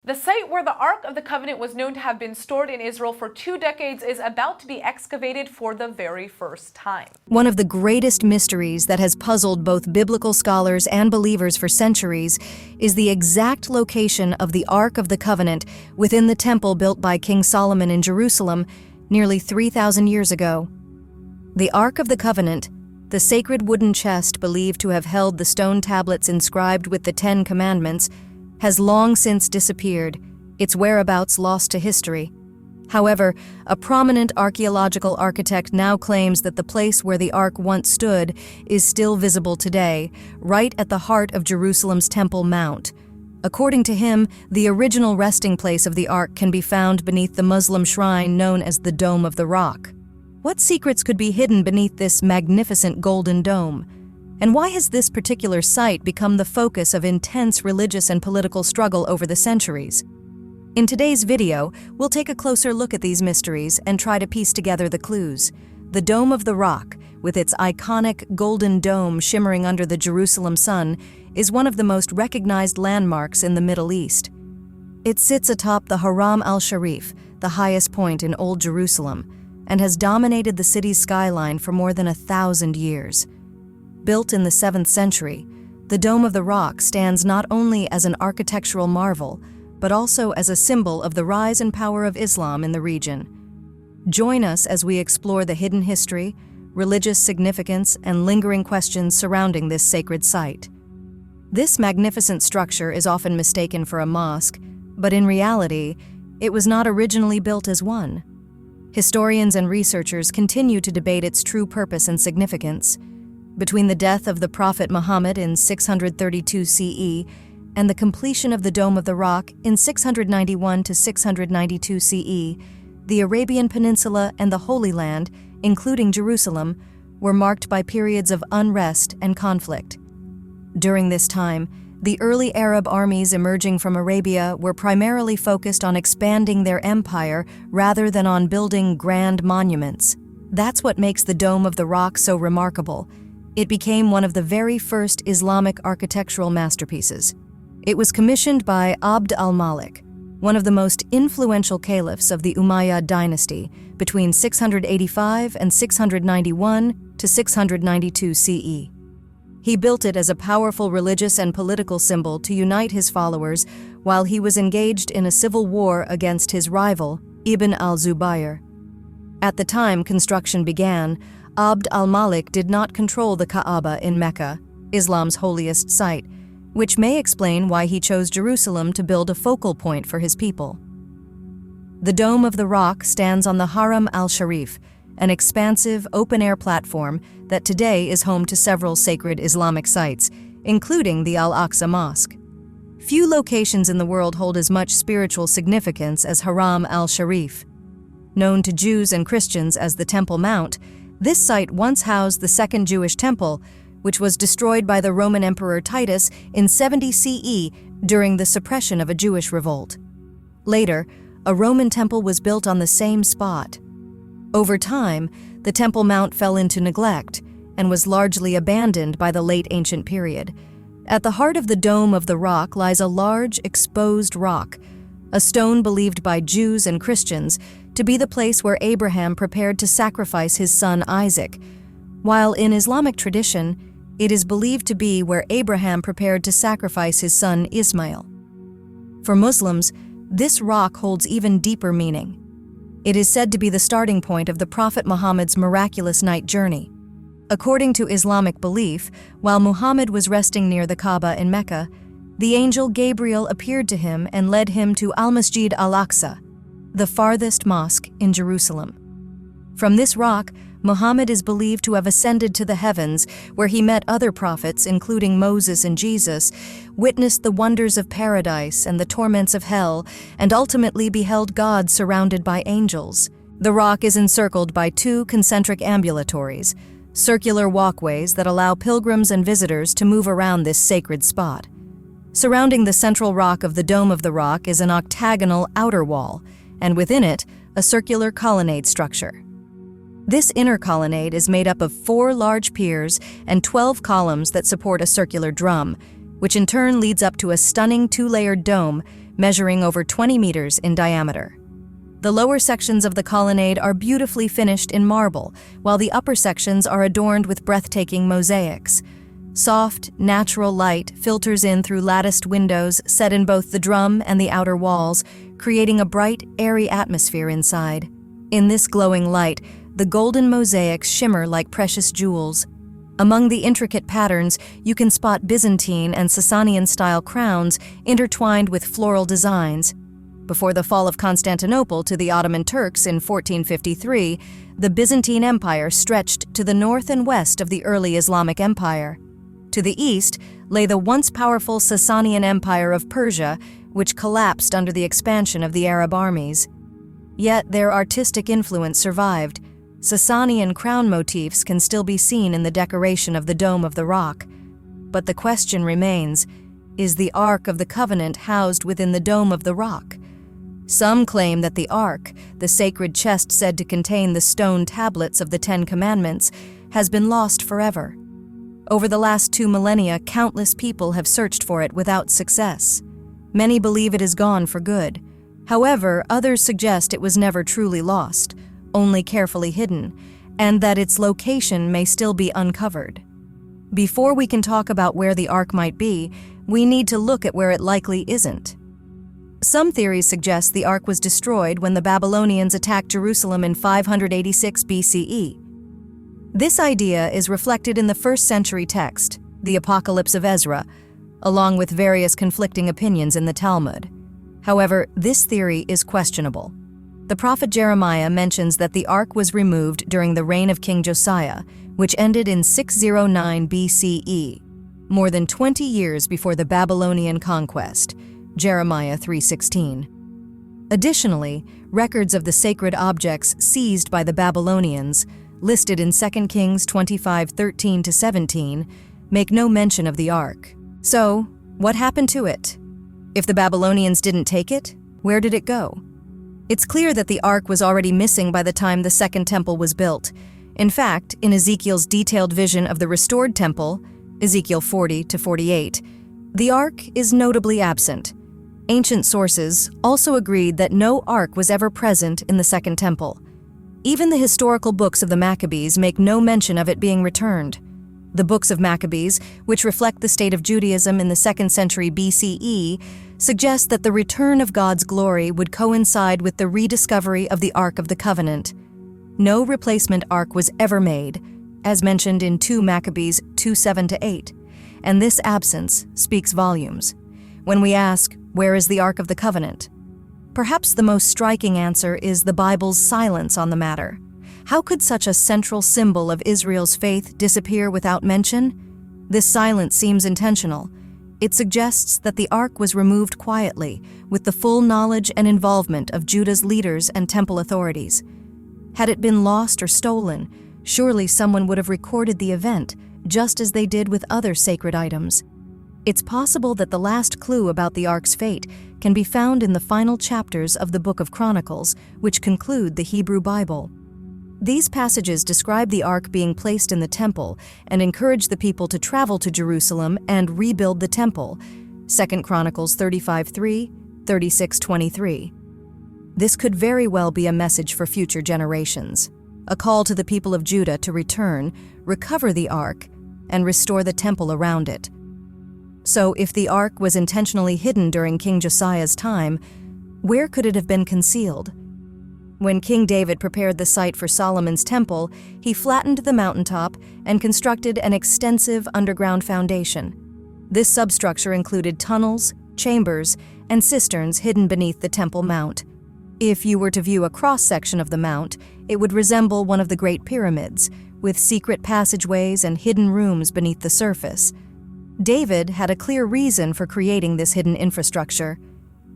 The site where the Ark of the Covenant was known to have been stored in Israel for 2 decades is about to be excavated for the very first time. One of the greatest mysteries that has puzzled both biblical scholars and believers for centuries is the exact location of the Ark of the Covenant within the temple built by King Solomon in Jerusalem nearly 3,000 years ago. The Ark of the Covenant, the sacred wooden chest believed to have held the stone tablets inscribed with the 10 Commandments, has long since disappeared, its whereabouts lost to history. However, a prominent archaeological architect now claims that the place where the Ark once stood is still visible today, right at the heart of Jerusalem's Temple Mount. According to him, the original resting place of the Ark can be found beneath the Muslim shrine known as the Dome of the Rock. What secrets could be hidden beneath this magnificent golden dome? And why has this particular site become the focus of intense religious and political struggle over the centuries? In today's video, we'll take a closer look at these mysteries and try to piece together the clues. The Dome of the Rock, with its iconic golden dome shimmering under the Jerusalem sun, is one of the most recognized landmarks in the Middle East. It sits atop the Haram al-Sharif, the highest point in Old Jerusalem, and has dominated the city's skyline for more than 1,000 years. Built in the 7th century, the Dome of the Rock stands not only as an architectural marvel, but also as a symbol of the rise and power of Islam in the region. Join us as we explore the hidden history, religious significance, and lingering questions surrounding this sacred site. This magnificent structure is often mistaken for a mosque, but in reality, it was not originally built as one. Historians and researchers continue to debate its true purpose and significance. Between the death of the Prophet Muhammad in 632 CE and the completion of the Dome of the Rock in 691 to 692 CE, the Arabian Peninsula and the Holy Land, including Jerusalem, were marked by periods of unrest and conflict. During this time, the early Arab armies emerging from Arabia were primarily focused on expanding their empire rather than on building grand monuments. That's what makes the Dome of the Rock so remarkable. It became one of the very first Islamic architectural masterpieces. It was commissioned by Abd al-Malik, one of the most influential caliphs of the Umayyad dynasty, between 685 and 691 to 692 CE. He built it as a powerful religious and political symbol to unite his followers while he was engaged in a civil war against his rival, Ibn al-Zubayr. At the time construction began, Abd al-Malik did not control the Kaaba in Mecca, Islam's holiest site, which may explain why he chose Jerusalem to build a focal point for his people. The Dome of the Rock stands on the Haram al-Sharif, an expansive, open-air platform that today is home to several sacred Islamic sites, including the Al-Aqsa Mosque. Few locations in the world hold as much spiritual significance as Haram al-Sharif. Known to Jews and Christians as the Temple Mount, this site once housed the Second Jewish Temple, which was destroyed by the Roman Emperor Titus in 70 CE during the suppression of a Jewish revolt. Later, a Roman temple was built on the same spot. Over time, the Temple Mount fell into neglect and was largely abandoned by the late ancient period. At the heart of the Dome of the Rock lies a large, exposed rock, a stone believed by Jews and Christians to be the place where Abraham prepared to sacrifice his son Isaac, while in Islamic tradition, it is believed to be where Abraham prepared to sacrifice his son Ismail. For Muslims, this rock holds even deeper meaning. It is said to be the starting point of the Prophet Muhammad's miraculous night journey. According to Islamic belief, while Muhammad was resting near the Kaaba in Mecca, the angel Gabriel appeared to him and led him to Al-Masjid al-Aqsa, the farthest mosque in Jerusalem. From this rock, Muhammad is believed to have ascended to the heavens, where he met other prophets, including Moses and Jesus, witnessed the wonders of paradise and the torments of hell, and ultimately beheld God surrounded by angels. The rock is encircled by 2 concentric ambulatories, circular walkways that allow pilgrims and visitors to move around this sacred spot. Surrounding the central rock of the Dome of the Rock is an octagonal outer wall, and within it, a circular colonnade structure. This inner colonnade is made up of 4 large piers and 12 columns that support a circular drum, which in turn leads up to a stunning 2-layered dome measuring over 20 meters in diameter. The lower sections of the colonnade are beautifully finished in marble, while the upper sections are adorned with breathtaking mosaics. Soft, natural light filters in through latticed windows set in both the drum and the outer walls, creating a bright, airy atmosphere inside. In this glowing light, the golden mosaics shimmer like precious jewels. Among the intricate patterns, you can spot Byzantine and Sasanian-style crowns intertwined with floral designs. Before the fall of Constantinople to the Ottoman Turks in 1453, the Byzantine Empire stretched to the north and west of the early Islamic Empire. To the east lay the once powerful Sasanian Empire of Persia, which collapsed under the expansion of the Arab armies. Yet their artistic influence survived. Sasanian crown motifs can still be seen in the decoration of the Dome of the Rock. But the question remains, is the Ark of the Covenant housed within the Dome of the Rock? Some claim that the Ark, the sacred chest said to contain the stone tablets of the Ten Commandments, has been lost forever. Over the last 2 millennia, countless people have searched for it without success. Many believe it is gone for good. However, others suggest it was never truly lost, only carefully hidden, and that its location may still be uncovered. Before we can talk about where the Ark might be, we need to look at where it likely isn't. Some theories suggest the Ark was destroyed when the Babylonians attacked Jerusalem in 586 BCE. This idea is reflected in the 1st century text, the Apocalypse of Ezra, along with various conflicting opinions in the Talmud. However, this theory is questionable. The prophet Jeremiah mentions that the Ark was removed during the reign of King Josiah, which ended in 609 BCE, more than 20 years before the Babylonian conquest, Jeremiah 3:16. Additionally, records of the sacred objects seized by the Babylonians, listed in 2 Kings 25:13-17, make no mention of the Ark. So, what happened to it? If the Babylonians didn't take it, where did it go? It's clear that the Ark was already missing by the time the Second Temple was built. In fact, in Ezekiel's detailed vision of the restored temple, Ezekiel 40-48, the Ark is notably absent. Ancient sources also agreed that no Ark was ever present in the Second Temple. Even the historical books of the Maccabees make no mention of it being returned. The books of Maccabees, which reflect the state of Judaism in the 2nd century BCE, suggest that the return of God's glory would coincide with the rediscovery of the Ark of the Covenant. No replacement Ark was ever made, as mentioned in 2 Maccabees 2:7-8, and this absence speaks volumes. When we ask, where is the Ark of the Covenant? Perhaps the most striking answer is the Bible's silence on the matter. How could such a central symbol of Israel's faith disappear without mention? This silence seems intentional. It suggests that the Ark was removed quietly, with the full knowledge and involvement of Judah's leaders and temple authorities. Had it been lost or stolen, surely someone would have recorded the event, just as they did with other sacred items. It's possible that the last clue about the Ark's fate can be found in the final chapters of the Book of Chronicles, which conclude the Hebrew Bible. These passages describe the Ark being placed in the temple and encourage the people to travel to Jerusalem and rebuild the temple, 2 Chronicles 35:3, 36:23. This could very well be a message for future generations, a call to the people of Judah to return, recover the Ark, and restore the temple around it. So if the Ark was intentionally hidden during King Josiah's time, where could it have been concealed? When King David prepared the site for Solomon's temple, he flattened the mountaintop and constructed an extensive underground foundation. This substructure included tunnels, chambers, and cisterns hidden beneath the Temple Mount. If you were to view a cross-section of the mount, it would resemble one of the Great Pyramids, with secret passageways and hidden rooms beneath the surface. David had a clear reason for creating this hidden infrastructure.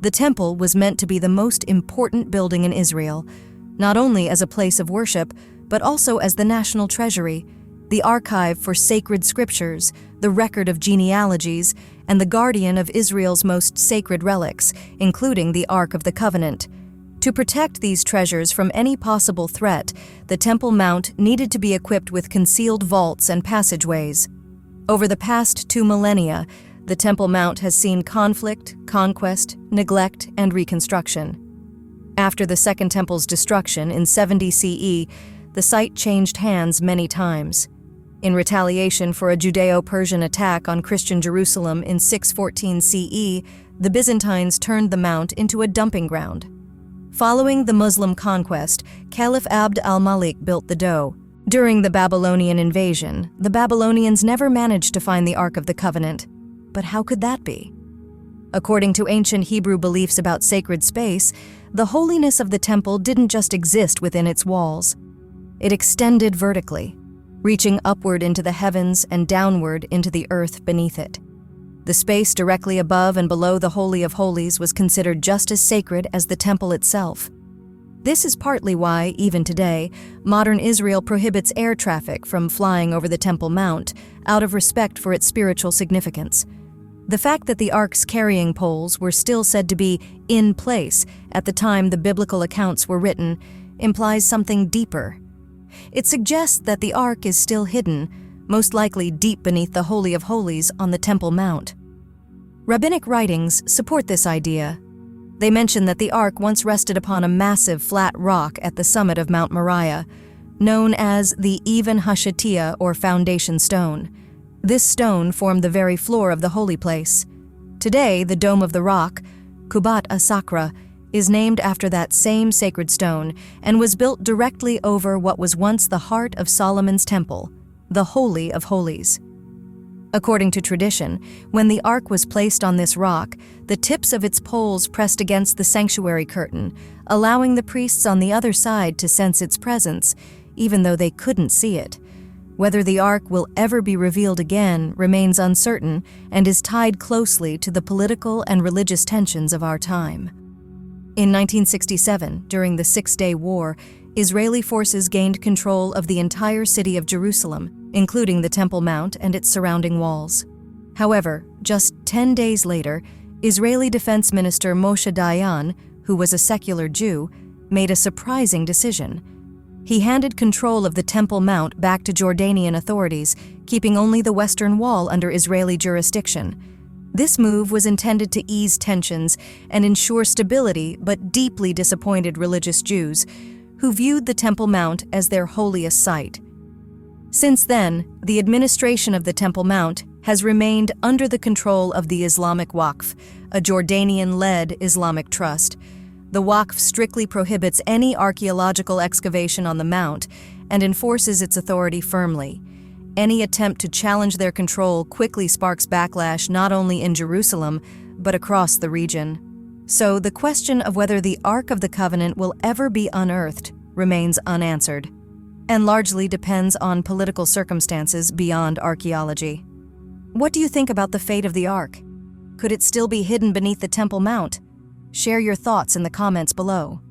The temple was meant to be the most important building in Israel, not only as a place of worship, but also as the national treasury, the archive for sacred scriptures, the record of genealogies, and the guardian of Israel's most sacred relics, including the Ark of the Covenant. To protect these treasures from any possible threat, the Temple Mount needed to be equipped with concealed vaults and passageways. Over the past 2 millennia, the Temple Mount has seen conflict, conquest, neglect, and reconstruction. After the Second Temple's destruction in 70 CE, the site changed hands many times. In retaliation for a Judeo-Persian attack on Christian Jerusalem in 614 CE, the Byzantines turned the mount into a dumping ground. Following the Muslim conquest, Caliph Abd al-Malik built the Dome. During the Babylonian invasion, the Babylonians never managed to find the Ark of the Covenant. But how could that be? According to ancient Hebrew beliefs about sacred space, the holiness of the temple didn't just exist within its walls. It extended vertically, reaching upward into the heavens and downward into the earth beneath it. The space directly above and below the Holy of Holies was considered just as sacred as the temple itself. This is partly why, even today, modern Israel prohibits air traffic from flying over the Temple Mount out of respect for its spiritual significance. The fact that the Ark's carrying poles were still said to be in place at the time the biblical accounts were written implies something deeper. It suggests that the Ark is still hidden, most likely deep beneath the Holy of Holies on the Temple Mount. Rabbinic writings support this idea. They mention that the Ark once rested upon a massive flat rock at the summit of Mount Moriah, known as the Even HaShatia or Foundation Stone. This stone formed the very floor of the holy place. Today, the Dome of the Rock, Kubat Asakra, is named after that same sacred stone and was built directly over what was once the heart of Solomon's temple, the Holy of Holies. According to tradition, when the Ark was placed on this rock, the tips of its poles pressed against the sanctuary curtain, allowing the priests on the other side to sense its presence, even though they couldn't see it. Whether the Ark will ever be revealed again remains uncertain and is tied closely to the political and religious tensions of our time. In 1967, during the Six-Day War, Israeli forces gained control of the entire city of Jerusalem, including the Temple Mount and its surrounding walls. However, just 10 days later, Israeli Defense Minister Moshe Dayan, who was a secular Jew, made a surprising decision. He handed control of the Temple Mount back to Jordanian authorities, keeping only the Western Wall under Israeli jurisdiction. This move was intended to ease tensions and ensure stability, but deeply disappointed religious Jews, who viewed the Temple Mount as their holiest site. Since then, the administration of the Temple Mount has remained under the control of the Islamic Waqf, a Jordanian-led Islamic trust. The Waqf strictly prohibits any archaeological excavation on the Mount and enforces its authority firmly. Any attempt to challenge their control quickly sparks backlash not only in Jerusalem, but across the region. So the question of whether the Ark of the Covenant will ever be unearthed remains unanswered, and largely depends on political circumstances beyond archaeology. What do you think about the fate of the Ark? Could it still be hidden beneath the Temple Mount? Share your thoughts in the comments below.